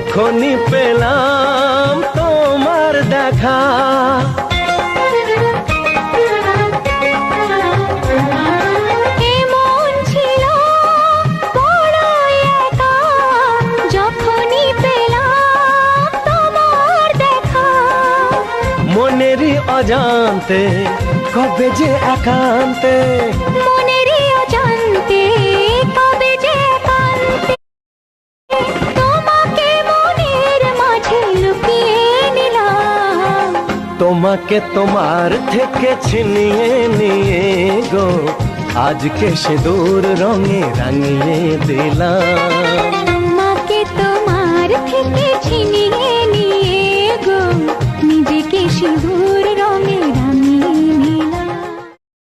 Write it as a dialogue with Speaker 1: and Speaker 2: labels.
Speaker 1: যখনই পেলাম তোমার দেখা,
Speaker 2: এমন ছিল বড় একা, যখনই পেলাম তোমার দেখা।
Speaker 1: মনেরই অজান্তে কবে যে একান্তে,
Speaker 2: মনেরই অজান্তে কবে যে একান্তে, তোমাকে মনের মাঝে লুকিয়ে নিলাম।
Speaker 1: তোমাকে তোমার থেকে ছিনিয়ে নিয়ে গো আজকে সিঁদুর রঙে রাঙিয়ে দিলাম।
Speaker 2: তোমাকে তোমার থেকে ছিনিয়ে